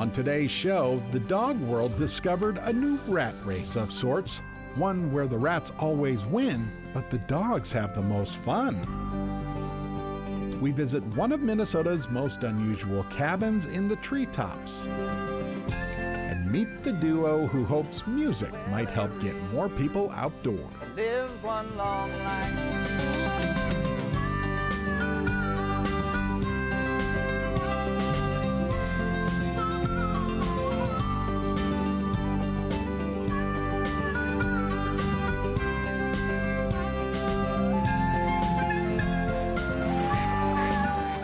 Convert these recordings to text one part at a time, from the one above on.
On today's show, the dog world discovered a new rat race of sorts, one where the rats always win, but the dogs have the most fun. We visit one of Minnesota's most unusual cabins in the treetops and meet the duo who hopes music might help get more people outdoors. Lives one long life.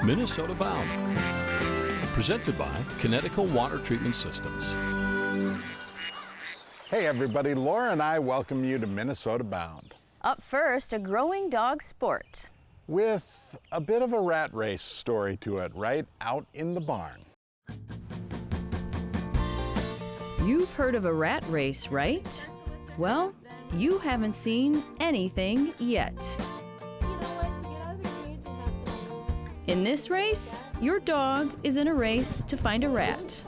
Minnesota Bound, presented by Connecticut Water Treatment Systems. Hey everybody, Laura and I welcome you to Minnesota Bound. Up first, a growing dog sport. With a bit of a rat race story to it, right out in the barn. You've heard of a rat race, right? Well, you haven't seen anything yet. In this race, your dog is in a race to find a rat.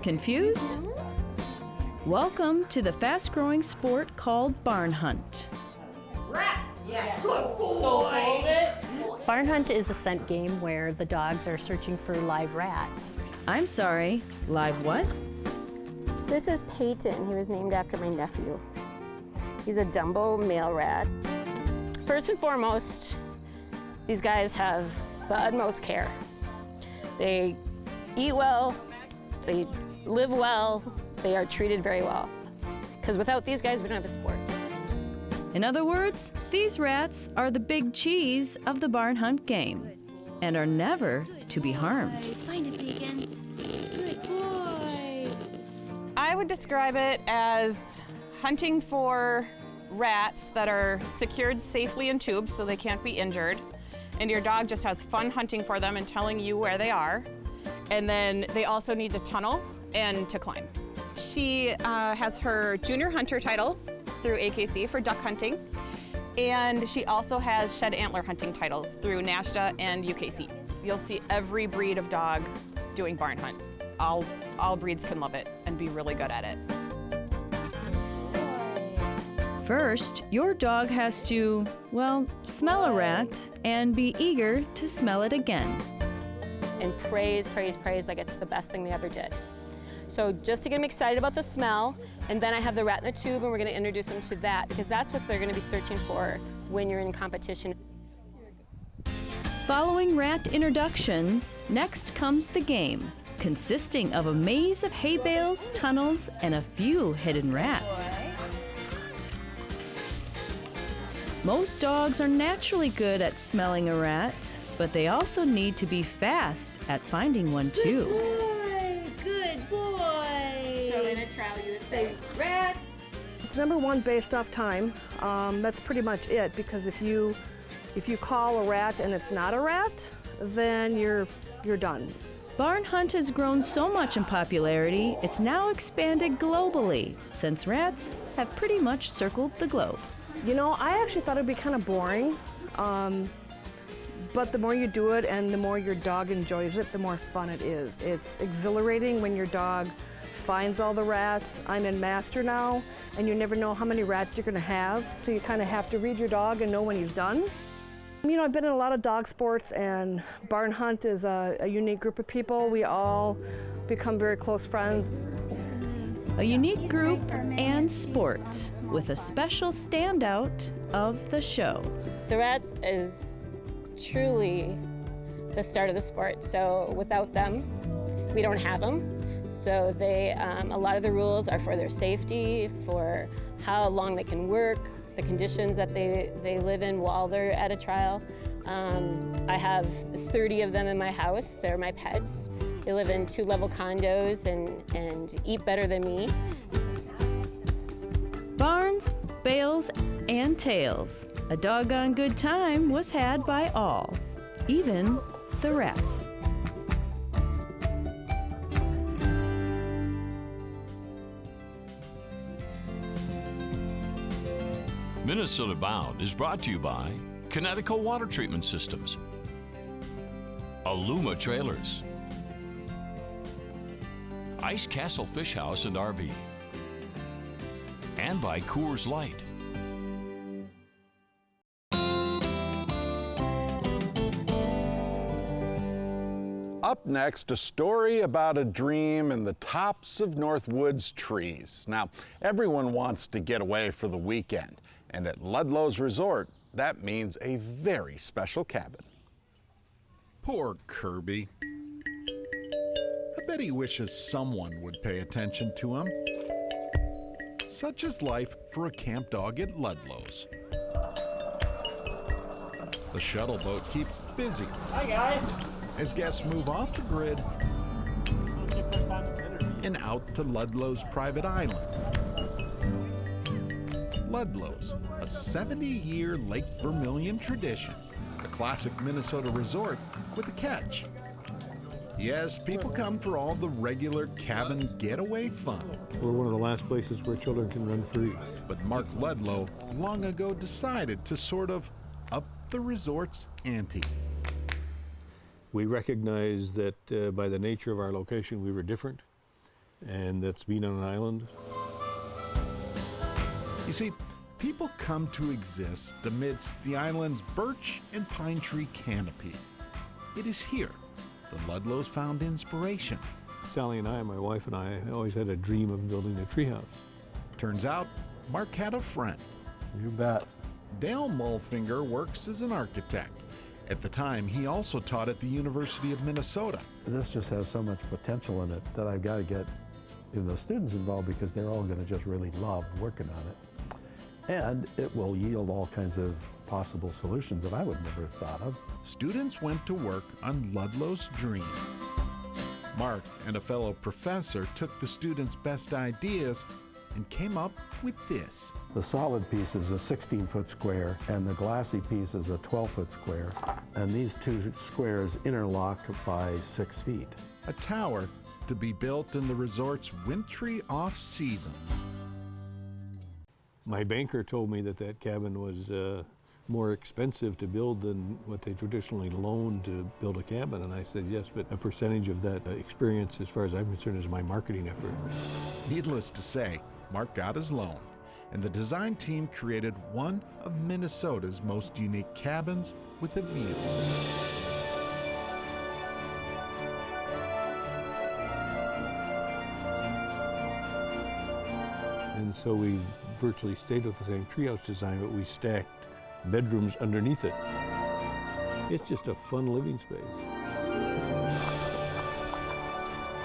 Confused? Welcome to the fast-growing sport called barn hunt. Rats! Yes. Good boy. Barn hunt is a scent game where the dogs are searching for live rats. I'm sorry, live what? This is Peyton. He was named after my nephew. He's a Dumbo male rat. First and foremost, these guys have the utmost care. They eat well, they live well, they are treated very well. Because without these guys, we don't have a sport. In other words, these rats are the big cheese of the barn hunt game and are never to be harmed. Find it, Bacon. Good boy. I would describe it as hunting for rats that are secured safely in tubes so they can't be injured. And your dog just has fun hunting for them and telling you where they are. And then they also need to tunnel and to climb. She has her junior hunter title through AKC for duck hunting. And she also has shed antler hunting titles through NASHTA and UKC. So you'll see every breed of dog doing barn hunt. All breeds can love it and be really good at it. First, your dog has to, well, smell a rat and be eager to smell it again. And praise like it's the best thing they ever did. So just to get them excited about the smell, and then I have the rat in the tube, and we're going to introduce them to that, because that's what they're going to be searching for when you're in competition. Following rat introductions, next comes the game, consisting of a maze of hay bales, tunnels, and a few hidden rats. Most dogs are naturally good at smelling a rat, but they also need to be fast at finding one too. Good boy. So in a trial you would say, rat. It's number one based off time. That's pretty much it, because if you call a rat and it's not a rat, then you're done. Barn hunt has grown so much in popularity, it's now expanded globally, since rats have pretty much circled the globe. You know, I actually thought it'd be kind of boring, but the more you do it and the more your dog enjoys it, the more fun it is. It's exhilarating when your dog finds all the rats. I'm in master now, and you never know how many rats you're gonna have, so you kind of have to read your dog and know when he's done. You know, I've been in a lot of dog sports, and barn hunt is a unique group of people. We all become very close friends. A unique group and sport, with a special standout of the show. The rats is truly the start of the sport. So without them, we don't have them. So they, a lot of the rules are for their safety, for how long they can work, the conditions that they live in while they're at a trial. I have 30 of them in my house. They're my pets. They live in 2-level condos and eat better than me. Barns, bales, and tails. A doggone good time was had by all, even the rats. Minnesota Bound is brought to you by Connecticut Water Treatment Systems, Aluma Trailers, Ice Castle Fish House and RV, and by Coors Light. Up next, a story about a dream in the tops of Northwood's trees. Now, everyone wants to get away for the weekend, and at Ludlow's resort, that means a very special cabin. Poor Kirby. I bet he wishes someone would pay attention to him. Such is life for a camp dog at Ludlow's. The shuttle boat keeps busy. Hi, guys. As guests move off the grid and out to Ludlow's private island. Ludlow's, a 70-year Lake Vermilion tradition, a classic Minnesota resort with a catch. Yes, people come for all the regular cabin getaway fun. We're one of the last places where children can run free. But Mark Ludlow long ago decided to sort of up the resort's ante. We recognized that by the nature of our location, we were different, and that's being on an island. You see, people come to exist amidst the island's birch and pine tree canopy. It is here the Ludlows found inspiration. Sally and I, my wife and I, always had a dream of building a treehouse. Turns out, Mark had a friend. You bet. Dale Mulfinger works as an architect. At the time, he also taught at the University of Minnesota. This just has so much potential in it that I've got to get the students involved because they're all going to just really love working on it. And it will yield all kinds of possible solutions that I would never have thought of. Students went to work on Ludlow's dream. Mark and a fellow professor took the students' best ideas and came up with this. The solid piece is a 16-foot square, and the glassy piece is a 12-foot square. And these two squares interlock by 6 feet. A tower to be built in the resort's wintry off-season. My banker told me that that cabin was more expensive to build than what they traditionally loan to build a cabin. And I said, yes, but a percentage of that experience, as far as I'm concerned, is my marketing effort. Needless to say, Mark got his loan, and the design team created one of Minnesota's most unique cabins with a view. And so we virtually stayed with the same treehouse design, but we stacked bedrooms underneath it. It's just a fun living space.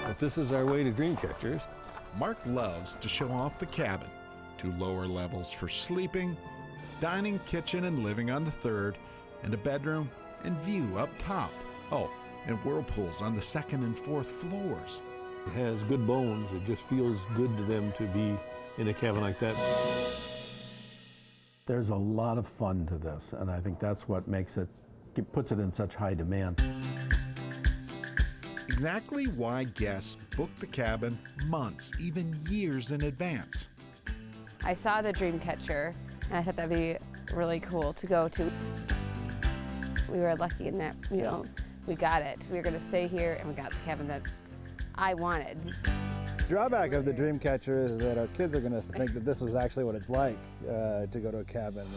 But this is our way to dream catchers. Mark loves to show off the cabin. 2 lower levels for sleeping, dining, kitchen, and living on the 3rd, and a bedroom and view up top. Oh, and whirlpools on the 2nd and 4th floors. It has good bones. It just feels good to them to be in a cabin like that. There's a lot of fun to this, and I think that's what makes it, puts it in such high demand. Exactly why guests book the cabin months, even years in advance. I saw the dream catcher, and I thought that'd be really cool to go to. We were lucky in that, we got it. We were going to stay here, and we got the cabin that I wanted. The drawback of the dream catcher is that our kids are going to think that this is actually what it's like to go to a cabin.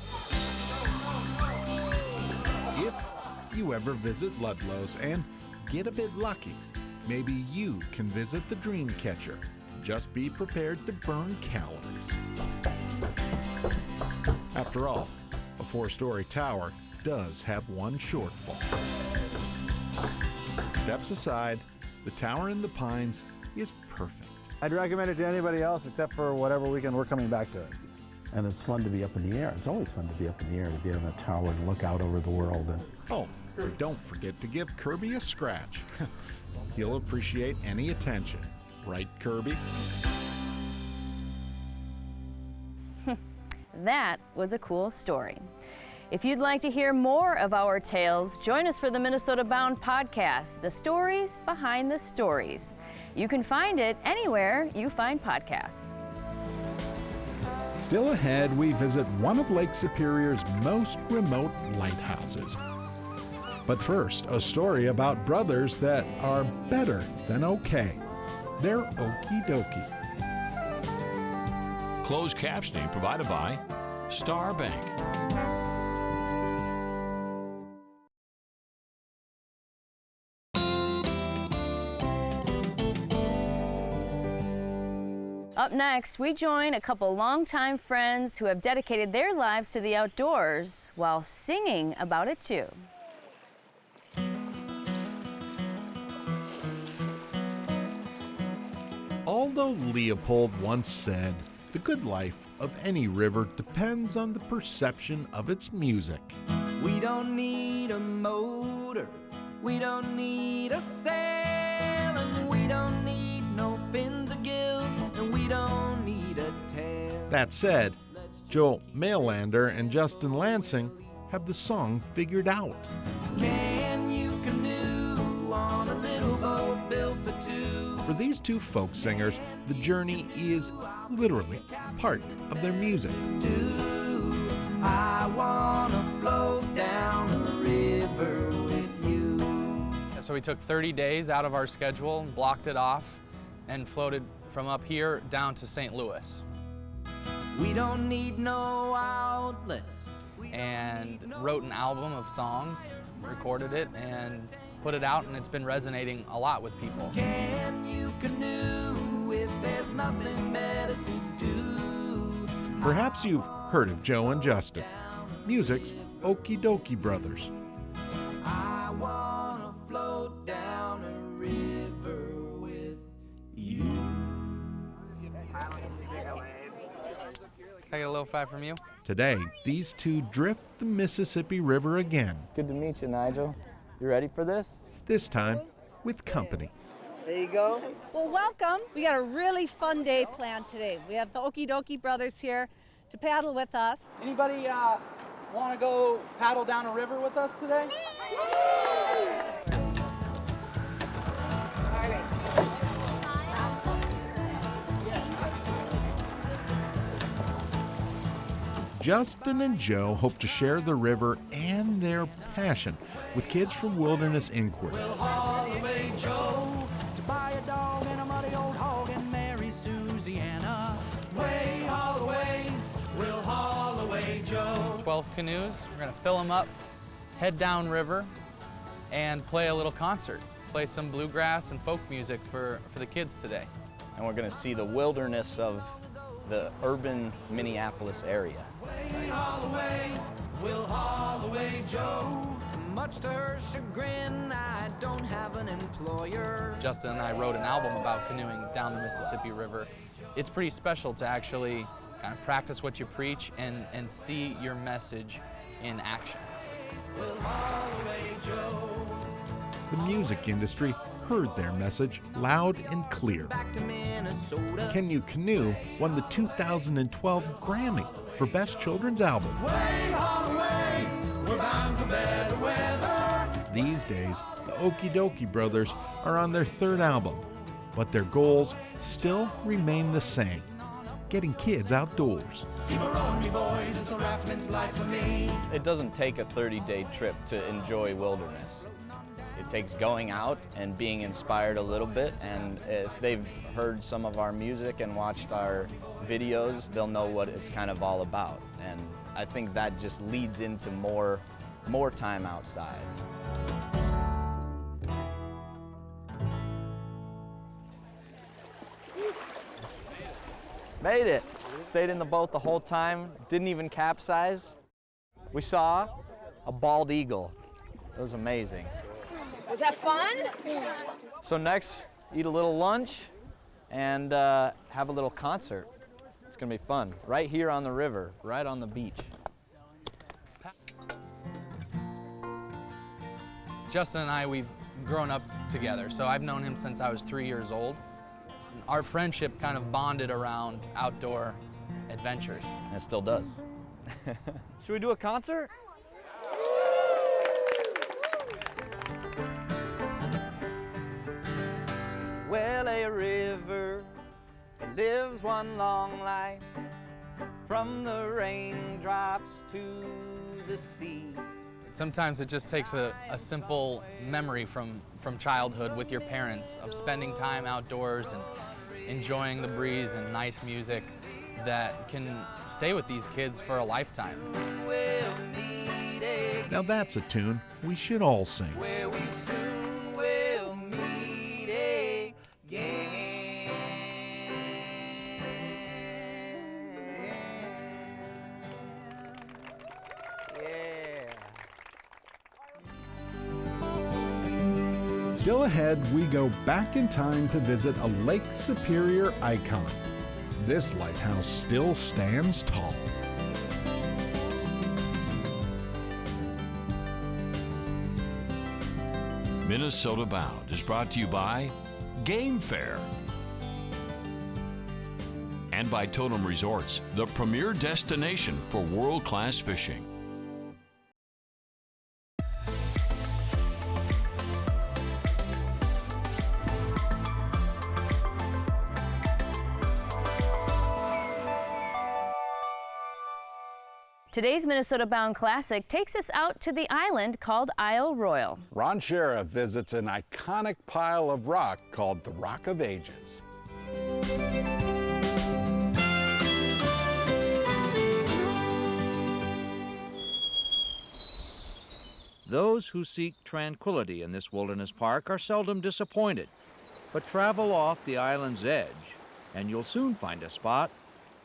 If you ever visit Ludlow's and get a bit lucky, maybe you can visit the dream catcher. Just be prepared to burn calories. After all, a 4-story tower does have one shortfall. Steps aside, the tower in the pines is perfect. I'd recommend it to anybody else except for whatever weekend we're coming back to it. And it's fun to be up in the air. It's always fun to be up in the air, to be on a tower and look out over the world. And oh, don't forget to give Kirby a scratch. He'll appreciate any attention. Right, Kirby? That was a cool story. If you'd like to hear more of our tales, join us for the Minnesota Bound podcast, The Stories Behind the Stories. You can find it anywhere you find podcasts. Still ahead, we visit one of Lake Superior's most remote lighthouses. But first, a story about brothers that are better than okay. they're Okee Dokee. Closed captioning provided by Star Bank. Up next, we join a couple longtime friends who have dedicated their lives to the outdoors while singing about it too. Although Leopold once said, the good life of any river depends on the perception of its music. We don't need a motor, we don't need a sail, and we don't need no fins or gills, and we don't need a tail. That said, Joe Maelander and Justin Lansing have the song figured out. Can you canoe on a little boat built for two? For these two folk singers, the journey is literally part of their music. I wanna float down the river with you. So we took 30 days out of our schedule, blocked it off, and floated from up here down to St. Louis. We don't need no outlets. And wrote an album of songs, recorded it, and put it out, and it's been resonating a lot with people. Can you canoe if there's nothing better to do? Perhaps you've heard of Joe and Justin. Music's Okee Dokee Brothers. I wanna float down a river with you. Can I get a little five from you? Today, these two drift the Mississippi River again. Good to meet you, Nigel. You ready for this? This time with company. There you go. Well, welcome. We got a really fun day planned today. We have the Okee Dokee Brothers here to paddle with us. Anybody want to go paddle down a river with us today? Justin and Joe hope to share the river and their passion with kids from Wilderness Inquiry. We'll haul away Joe to buy a dog and a muddy old hog and marry Susanna. Way haul away, we'll haul away Joe. 12 canoes, we're gonna fill them up, head down river, and play a little concert. Play some bluegrass and folk music for the kids today. And we're going to see the wilderness of the urban Minneapolis area. Way haul away, we'll haul away Joe. Much to her chagrin, I don't have an employer. Justin and I wrote an album about canoeing down the Mississippi River. It's pretty special to actually kind of practice what you preach and see your message in action. We'll haul away Joe. The music industry heard their message loud and clear. Back to Minnesota. Can You Canoe won the 2012 Grammy for Best Children's Album. Way haul away, we're bound for better weather. These days, the Okee Dokee Brothers are on their third album, but their goals still remain the same: getting kids outdoors. Keep a rowing, me boys, it's a raftsman's life for me. It doesn't take a 30-day trip to enjoy wilderness. It takes going out and being inspired a little bit, and if they've heard some of our music and watched our videos, they'll know what it's kind of all about. And I think that just leads into more time outside. Made it. Stayed in the boat the whole time, didn't even capsize. We saw a bald eagle. It was amazing. Was that fun? So next, eat a little lunch and have a little concert. It's gonna be fun. Right here on the river, right on the beach. Justin and I, we've grown up together, so I've known him since I was 3 years old. Our friendship kind of bonded around outdoor adventures. And it still does. Should we do a concert? Well, a river lives one long life, from the raindrops to the sea. Sometimes it just takes a simple memory from childhood with your parents of spending time outdoors and enjoying the breeze and nice music that can stay with these kids for a lifetime. Now that's a tune we should all sing. Where we soon will meet again. Still ahead, we go back in time to visit a Lake Superior icon. This lighthouse still stands tall. Minnesota Bound is brought to you by Game Fair and by Totem Resorts, the premier destination for world-class fishing. Today's Minnesota Bound Classic takes us out to the island called Isle Royale. Ron Sheriff visits an iconic pile of rock called the Rock of Ages. Those who seek tranquility in this wilderness park are seldom disappointed, but travel off the island's edge and you'll soon find a spot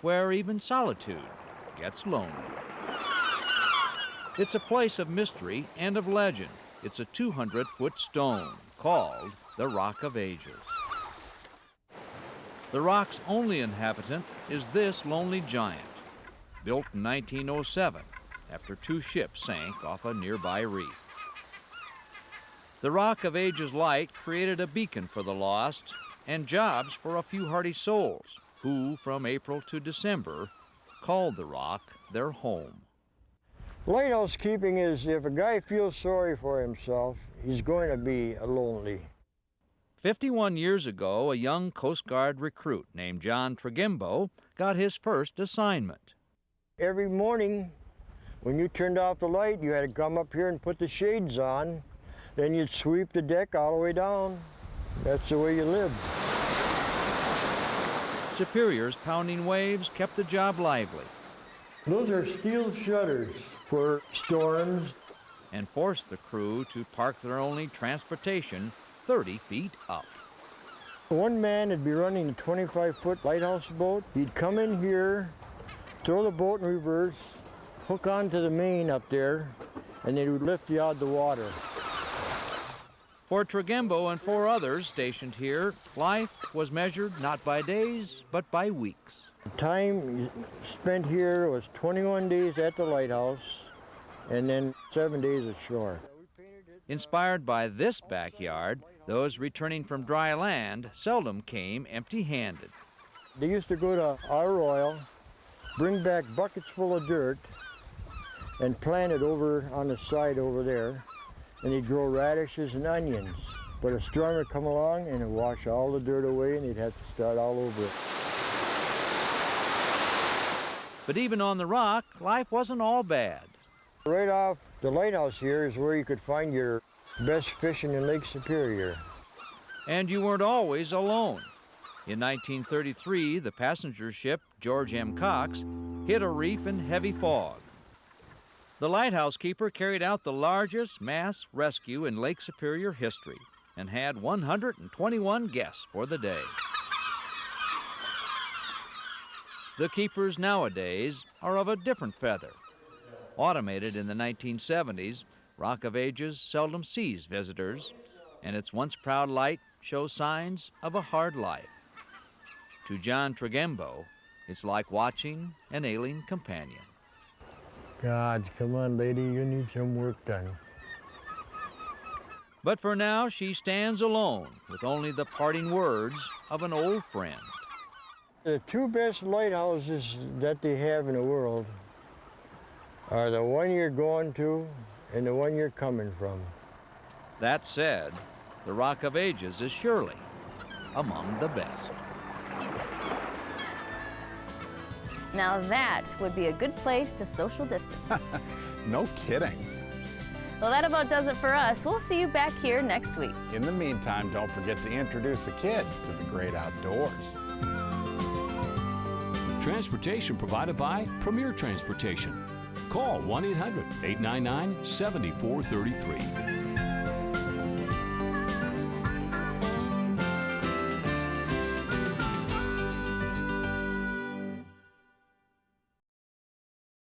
where even solitude gets lonely. It's a place of mystery and of legend. It's a 200-foot stone called the Rock of Ages. The rock's only inhabitant is this lonely giant, built in 1907 after 2 ships sank off a nearby reef. The Rock of Ages light created a beacon for the lost and jobs for a few hardy souls who, from April to December, called the rock their home. Lighthouse keeping is if a guy feels sorry for himself, he's going to be lonely. 51 years ago, a young Coast Guard recruit named John Trigimbo got his first assignment. Every morning, when you turned off the light, you had to come up here and put the shades on. Then you'd sweep the deck all the way down. That's the way you lived. Superior's pounding waves kept the job lively. Those are steel shutters for storms. And forced the crew to park their only transportation 30 feet up. One man would be running a 25-foot lighthouse boat. He'd come in here, throw the boat in reverse, hook onto the main up there, and they would lift you out of the water. For Trigimbo and 4 others stationed here, life was measured not by days, but by weeks. The time spent here was 21 days at the lighthouse and then 7 days ashore. Inspired by this backyard, those returning from dry land seldom came empty-handed. They used to go to our Royale, bring back buckets full of dirt, and plant it over on the side over there, and they'd grow radishes and onions. But a storm would come along and it'd wash all the dirt away and they'd have to start all over it. But even on the rock, life wasn't all bad. Right off the lighthouse here is where you could find your best fishing in Lake Superior. And you weren't always alone. In 1933, the passenger ship George M. Cox hit a reef in heavy fog. The lighthouse keeper carried out the largest mass rescue in Lake Superior history and had 121 guests for the day. The keepers nowadays are of a different feather. Automated in the 1970s, Rock of Ages seldom sees visitors, and its once proud light shows signs of a hard life. To John Trigimbo, it's like watching an ailing companion. God, come on, lady, you need some work done. But for now, she stands alone with only the parting words of an old friend. The 2 best lighthouses that they have in the world are the one you're going to and the one you're coming from. That said, the Rock of Ages is surely among the best. Now that would be a good place to social distance. No kidding. Well, that about does it for us. We'll see you back here next week. In the meantime, don't forget to introduce a kid to the great outdoors. Transportation provided by Premier Transportation. Call 1-800-899-7433.